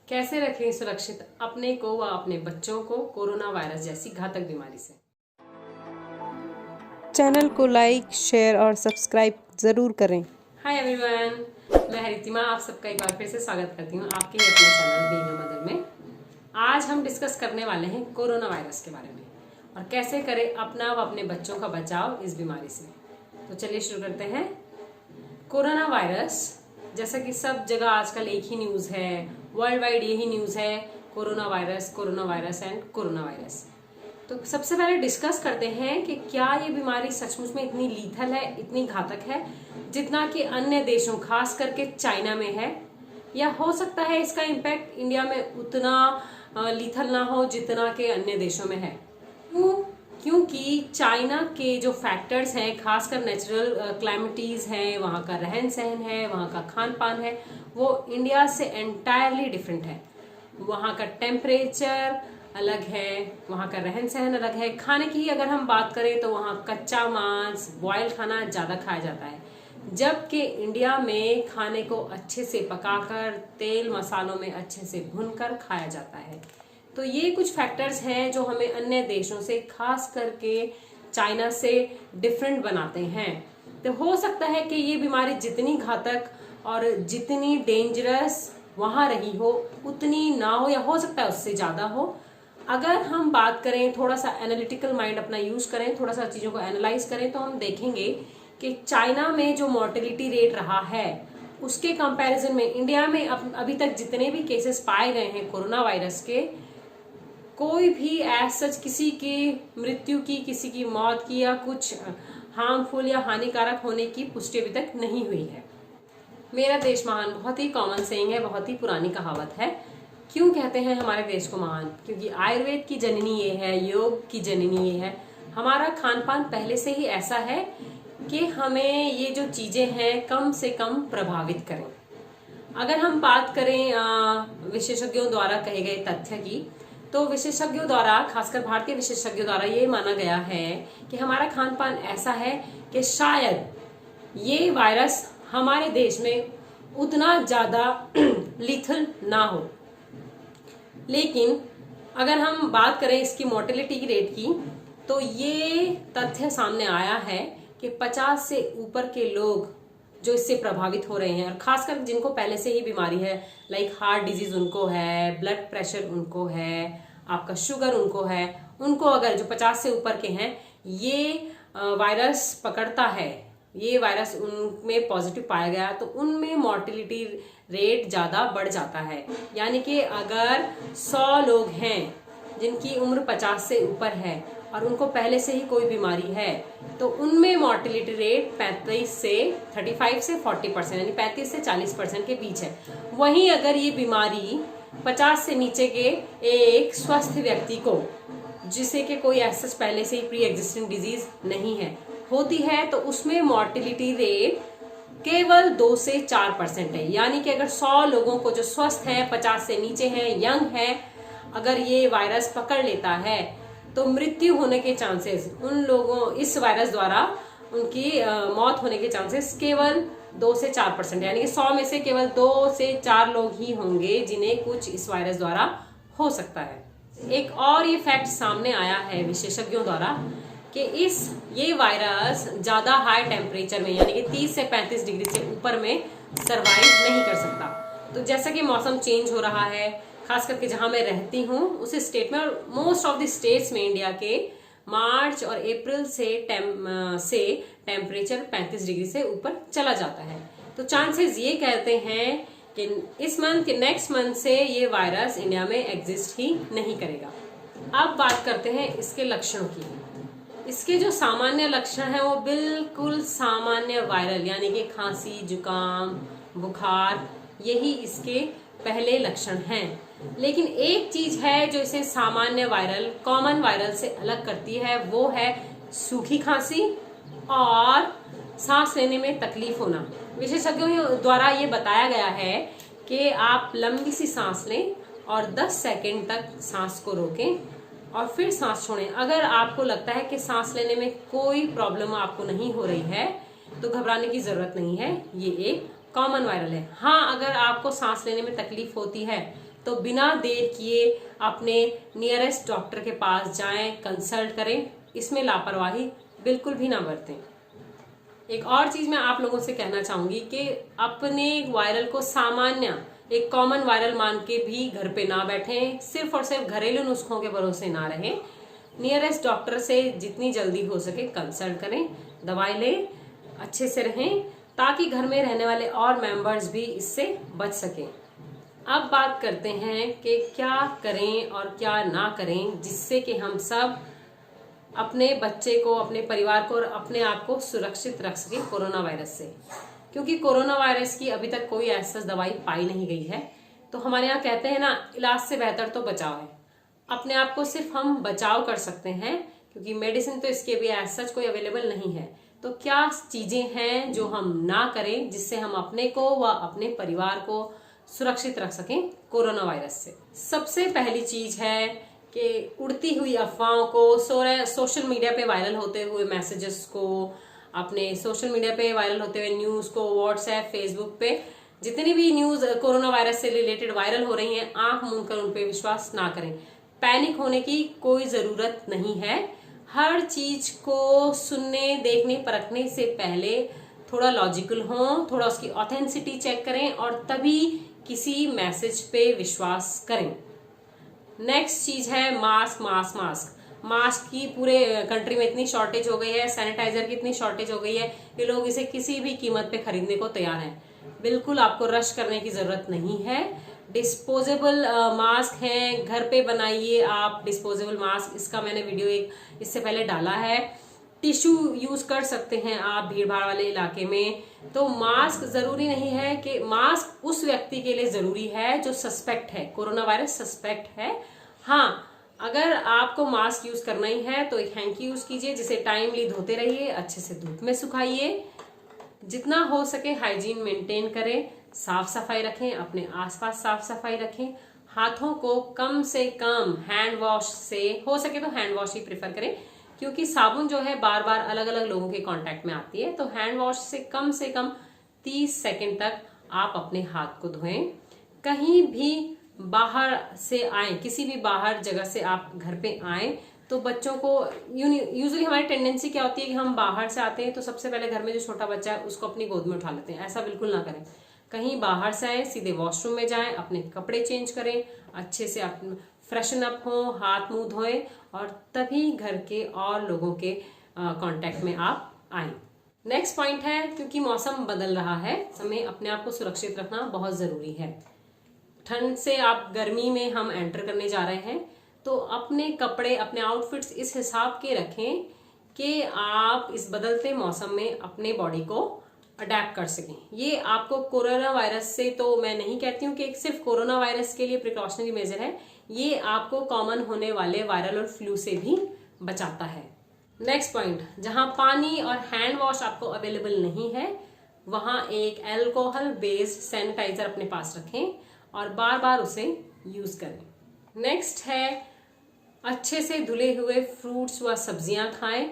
कैसे रखें सुरक्षित अपने को व अपने बच्चों को कोरोना वायरस जैसी घातक बीमारी से। चैनल को लाइक, शेयर और सब्सक्राइब जरूर करें। हाय एवरीवन, मैं हरितिमा आप सबका एक बार फिर से स्वागत करती हूँ आपके ही अपने चैनल बीइंग अ मदर में। आज हम डिस्कस करने वाले हैं कोरोना वायरस के बारे में और कैसे करें अपना व अपने बच्चों का बचाव इस बीमारी से। तो चलिए शुरू करते हैं। कोरोना वायरस, जैसा कि सब जगह आजकल एक ही न्यूज़ है, वर्ल्ड वाइड यही न्यूज़ है, corona virus and corona virus. तो सबसे पहले डिस्कस करते हैं कि क्या ये बीमारी सचमुच में इतनी लीथल है, इतनी घातक है जितना कि अन्य देशों खास करके चाइना में है, या हो सकता है इसका इम्पैक्ट इंडिया में उतना लीथल ना हो जितना कि अन्य देशों में है। क्योंकि चाइना के जो फैक्टर्स हैं, खासकर नेचुरल क्लाइमेटीज हैं, वहाँ का रहन सहन है, वहाँ का खान पान है, वो इंडिया से एंटायरली डिफरेंट है। वहाँ का टेम्परेचर अलग है, वहाँ का रहन सहन अलग है। खाने की अगर हम बात करें तो वहाँ कच्चा मांस, बॉयल खाना ज़्यादा खाया जाता है, जबकि इंडिया में खाने को अच्छे से पकाकर तेल मसालों में अच्छे से भूनकर खाया जाता है। तो ये कुछ फैक्टर्स हैं जो हमें अन्य देशों से, खास करके चाइना से डिफरेंट बनाते हैं। तो हो सकता है कि ये बीमारी जितनी घातक और जितनी डेंजरस वहाँ रही हो उतनी ना हो, या हो सकता है उससे ज़्यादा हो। अगर हम बात करें, थोड़ा सा एनालिटिकल माइंड अपना यूज करें, थोड़ा सा चीज़ों को एनालाइज करें, तो हम देखेंगे कि चाइना में जो मोर्टेलिटी रेट रहा है उसके कंपैरिजन में इंडिया में अभी तक जितने भी केसेस पाए गए हैं कोरोना वायरस के, कोई भी एज सच किसी की मृत्यु की, किसी की मौत की या कुछ हार्मफुल या हानिकारक होने की पुष्टि अभी तक नहीं हुई है। मेरा देश महान बहुत ही कॉमन सेइंग है, बहुत ही पुरानी कहावत है। क्यों कहते हैं हमारे देश को महान? क्योंकि आयुर्वेद की जननी ये है, योग की जननी ये है। हमारा खान पान पहले से ही ऐसा है कि हमें ये जो चीजें हैं कम से कम प्रभावित करें। अगर हम बात करें विशेषज्ञों द्वारा कहे गए तथ्य की, तो विशेषज्ञों द्वारा, खासकर भारतीय विशेषज्ञों द्वारा ये माना गया है कि हमारा खान पान ऐसा है कि शायद ये वायरस हमारे देश में उतना ज्यादा लीथल ना हो। लेकिन अगर हम बात करें इसकी मोर्टेलिटी की रेट की, तो ये तथ्य सामने आया है कि 50 से ऊपर के लोग जो इससे प्रभावित हो रहे हैं, और खासकर जिनको पहले से ही बीमारी है, लाइक हार्ट डिजीज उनको है, ब्लड प्रेशर उनको है, आपका शुगर उनको है, उनको अगर जो 50 से ऊपर के हैं ये वायरस पकड़ता है, ये वायरस उनमें पॉजिटिव पाया गया, तो उनमें मॉर्टेलिटी रेट ज्यादा बढ़ जाता है। यानी कि अगर 100 लोग हैं जिनकी उम्र 50 से ऊपर है और उनको पहले से ही कोई बीमारी है, तो उनमें मॉर्टेलिटी रेट 35 से 40%, यानी 35 से 40% के बीच है। वहीं अगर ये बीमारी 50 से नीचे के एक स्वस्थ व्यक्ति को, जिसे कि कोई ऐसा पहले से ही प्री एग्जिस्टिंग डिजीज नहीं है, होती है, तो उसमें मॉर्टेलिटी रेट केवल 2 से 4% है। यानी कि अगर 100 लोगों को जो स्वस्थ है, 50 से नीचे हैं, यंग है, अगर ये वायरस पकड़ लेता है तो मृत्यु होने के चांसेस, उन लोगों, इस वायरस द्वारा उनकी मौत होने के चांसेस केवल 2 से 4%, यानी कि 100 में से केवल 2 से 4 लोग ही होंगे जिन्हें कुछ इस वायरस द्वारा हो सकता है। एक और ये फैक्ट सामने आया है विशेषज्ञों द्वारा कि ये वायरस ज्यादा हाई टेम्परेचर में, यानी कि 30 से 35 डिग्री से ऊपर में सरवाइव नहीं कर सकता। तो जैसा कि मौसम चेंज हो रहा है, खास करके जहां मैं रहती हूँ उस स्टेट में, और मोस्ट ऑफ द स्टेट्स में इंडिया के, मार्च और अप्रैल से टेम्परेचर 35 डिग्री से ऊपर चला जाता है। तो चांसेस ये कहते हैं कि इस मंथ के नेक्स्ट मंथ से ये वायरस इंडिया में एग्जिस्ट ही नहीं करेगा। अब बात करते हैं इसके लक्षणों की। इसके जो सामान्य लक्षण हैं वो बिल्कुल सामान्य वायरल, यानी कि खांसी, जुकाम, बुखार, यही इसके पहले लक्षण हैं। लेकिन एक चीज है जो इसे सामान्य वायरल, कॉमन वायरल से अलग करती है, वो है सूखी खांसी और सांस लेने में तकलीफ होना। विशेषज्ञों द्वारा ये बताया गया है कि आप लंबी सी सांस लें और 10 सेकंड तक सांस को रोकें और फिर सांस छोड़ें। अगर आपको लगता है कि सांस लेने में कोई प्रॉब्लम आपको नहीं हो रही है तो घबराने की जरूरत नहीं है, ये एक कॉमन वायरल है। हाँ, अगर आपको सांस लेने में तकलीफ होती है तो बिना देर किए अपने नियरेस्ट डॉक्टर के पास जाएं, कंसल्ट करें। इसमें लापरवाही बिल्कुल भी ना बरतें। एक और चीज मैं आप लोगों से कहना चाहूंगी कि अपने वायरल को सामान्य एक कॉमन वायरल मान के भी घर पे ना बैठें, सिर्फ और सिर्फ घरेलू नुस्खों के भरोसे ना रहें। नियरेस्ट डॉक्टर से जितनी जल्दी हो सके कंसल्ट करें, दवाई लें, अच्छे से रहें, ताकि घर में रहने वाले और मेंबर्स भी इससे बच सकें। अब बात करते हैं कि क्या करें और क्या ना करें जिससे कि हम सब अपने बच्चे को, अपने परिवार को और अपने आप को सुरक्षित रख सके कोरोना वायरस से। क्योंकि कोरोना वायरस की अभी तक कोई ऐसी दवाई पाई नहीं गई है। तो हमारे यहाँ कहते हैं ना, इलाज से बेहतर तो बचाव है। अपने आप को सिर्फ हम बचाव कर सकते हैं, क्योंकि मेडिसिन तो इसके भी एज सच कोई अवेलेबल नहीं है। तो क्या चीजें हैं जो हम ना करें जिससे हम अपने को व अपने परिवार को सुरक्षित रख सकें कोरोना वायरस से। सबसे पहली चीज है कि उड़ती हुई अफवाहों को, सोशल मीडिया पे वायरल होते हुए मैसेजेस को, अपने सोशल मीडिया पे वायरल होते हुए न्यूज को, व्हाट्सएप, फेसबुक पे जितनी भी न्यूज कोरोना वायरस से रिलेटेड वायरल हो रही हैं, आंख मूंद कर उन पे विश्वास ना करें। पैनिक होने की कोई जरूरत नहीं है। हर चीज को सुनने, देखने, परखने से पहले थोड़ा लॉजिकल हो, थोड़ा उसकी ऑथेंटिसिटी चेक करें और तभी किसी मैसेज पे विश्वास करें। नेक्स्ट चीज है मास्क। मास्क की पूरे कंट्री में इतनी शॉर्टेज हो गई है, सैनिटाइजर की इतनी शॉर्टेज हो गई है कि लोग इसे किसी भी कीमत पे खरीदने को तैयार हैं। बिल्कुल आपको रश करने की जरूरत नहीं है। डिस्पोजेबल मास्क हैं, घर पे बनाइए आप डिस्पोजेबल मास्क। इसका मैंने वीडियो एक इससे पहले डाला है। टिश्यू यूज कर सकते हैं आप भीड़ भाड़ वाले इलाके में। तो मास्क जरूरी नहीं है कि मास्क उस व्यक्ति के लिए जरूरी है जो सस्पेक्ट है, कोरोना वायरस सस्पेक्ट है। हाँ, अगर आपको मास्क यूज करना ही है तो एक हैंकी यूज कीजिए, जिसे टाइमली धोते रहिए, अच्छे से धूप में सुखाइए। जितना हो सके हाइजीन मेंटेन करें, साफ सफाई रखें, अपने आसपास साफ सफाई रखें। हाथों को कम से कम हैंड वॉश से, हो सके तो हैंड वॉश ही प्रेफर करें, क्योंकि साबुन जो है बार बार अलग अलग लोगों के कांटेक्ट में आती है। तो हैंड वॉश से कम 30 सेकंड तक आप अपने हाथ को धोएं। कहीं भी बाहर से आए, किसी भी बाहर जगह से आप घर पे आए तो बच्चों को, यूजुअली हमारी टेंडेंसी क्या होती है कि हम बाहर से आते हैं तो सबसे पहले घर में जो छोटा बच्चा है उसको अपनी गोद में उठा लेते हैं। ऐसा बिल्कुल ना करें। कहीं बाहर से आए, सीधे वॉशरूम में जाएं, अपने कपड़े चेंज करें, अच्छे से फ्रेशन अप हो, हाथ मुंह धोएं और तभी घर के और लोगों के कांटेक्ट में आप आए। नेक्स्ट पॉइंट है, क्योंकि मौसम बदल रहा है, हमें अपने आप को सुरक्षित रखना बहुत जरूरी है। ठंड से आप गर्मी में हम एंटर करने जा रहे हैं, तो अपने कपड़े, अपने आउटफिट्स इस हिसाब के रखें कि आप इस बदलते मौसम में अपने बॉडी को अडेप्ट कर सकें। ये आपको कोरोना वायरस से, तो मैं नहीं कहती हूँ कि सिर्फ कोरोना वायरस के लिए प्रिकॉशनरी मेजर है, ये आपको कॉमन होने वाले वायरल और फ्लू से भी बचाता है। नेक्स्ट पॉइंट, जहां पानी और हैंड वॉश आपको अवेलेबल नहीं है, वहां एक अल्कोहल बेस्ड सैनिटाइजर अपने पास रखें और बार बार उसे यूज करें। नेक्स्ट है, अच्छे से धुले हुए फ्रूट्स व सब्जियां खाएं।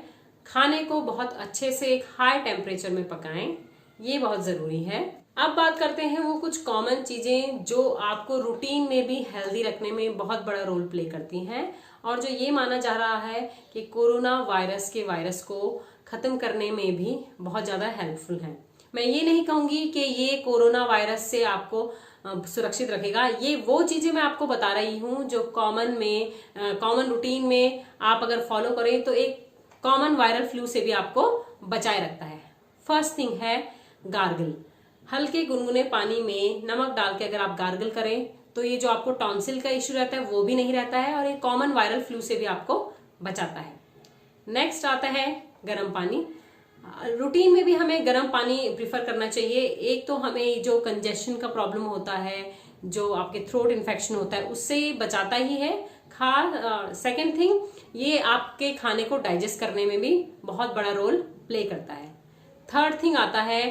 खाने को बहुत अच्छे से एक हाई टेम्परेचर में पकाएं, ये बहुत जरूरी है। अब बात करते हैं वो कुछ कॉमन चीजें जो आपको रूटीन में भी हेल्दी रखने में बहुत बड़ा रोल प्ले करती हैं और जो ये माना जा रहा है कि कोरोना वायरस के वायरस को खत्म करने में भी बहुत ज्यादा हेल्पफुल है। मैं ये नहीं कहूंगी कि ये कोरोना वायरस से आपको सुरक्षित रखेगा। ये वो चीजें मैं आपको बता रही हूँ जो कॉमन रूटीन में आप अगर फॉलो करें तो एक कॉमन वायरल फ्लू से भी आपको बचाए रखता है। फर्स्ट थिंग है गार्गल। हल्के गुनगुने पानी में नमक डाल के अगर आप गार्गल करें तो ये जो आपको टॉन्सिल का इश्यू रहता है वो भी नहीं रहता है और ये कॉमन वायरल फ्लू से भी आपको बचाता है। नेक्स्ट आता है गर्म पानी। रूटीन में भी हमें गर्म पानी प्रिफर करना चाहिए। एक तो हमें जो कंजेशन का प्रॉब्लम होता है, जो आपके थ्रोट इन्फेक्शन होता है, उससे बचाता ही है। सेकेंड थिंग, ये आपके खाने को डाइजेस्ट करने में भी बहुत बड़ा रोल प्ले करता है। थर्ड थिंग आता है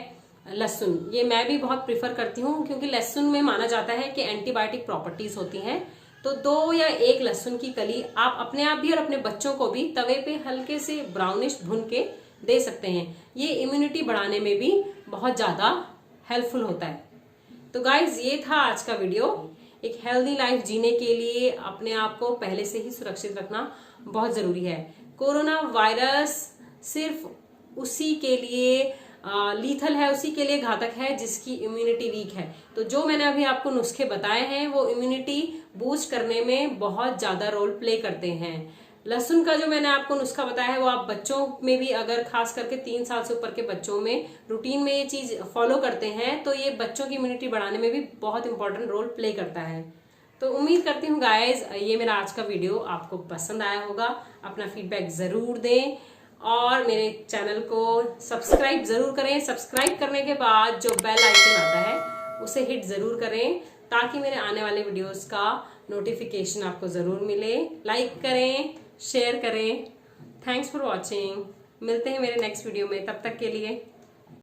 लहसुन। ये मैं भी बहुत प्रिफर करती हूँ क्योंकि लहसुन में माना जाता है कि एंटीबायोटिक प्रॉपर्टीज होती हैं। तो 2 या 1 लहसुन की कली आप अपने आप भी और अपने बच्चों को भी तवे पे हल्के से ब्राउनिश भून के दे सकते हैं। ये इम्यूनिटी बढ़ाने में भी बहुत ज्यादा हेल्पफुल होता है। तो गाइज, ये था आज का वीडियो। एक हेल्दी लाइफ जीने के लिए अपने आप को पहले से ही सुरक्षित रखना बहुत जरूरी है। कोरोना वायरस सिर्फ उसी के लिए लीथल है, उसी के लिए घातक है जिसकी इम्यूनिटी वीक है। तो जो मैंने अभी आपको नुस्खे बताए हैं वो इम्यूनिटी बूस्ट करने में बहुत ज्यादा रोल प्ले करते हैं। लहसुन का जो मैंने आपको नुस्खा बताया है वो आप बच्चों में भी, अगर खास करके 3 साल से ऊपर के बच्चों में रूटीन में ये चीज फॉलो करते हैं तो ये बच्चों की इम्यूनिटी बढ़ाने में भी बहुत इंपॉर्टेंट रोल प्ले करता है। तो उम्मीद करती हूँ गाइज ये मेरा आज का वीडियो आपको पसंद आया होगा। अपना फीडबैक जरूर दें और मेरे चैनल को सब्सक्राइब जरूर करें। सब्सक्राइब करने के बाद जो बेल आइकन आता है उसे हिट जरूर करें ताकि मेरे आने वाले वीडियोस का नोटिफिकेशन आपको जरूर मिले। लाइक करें, शेयर करें। Thanks for watching. मिलते हैं मेरे नेक्स्ट वीडियो में, तब तक के लिए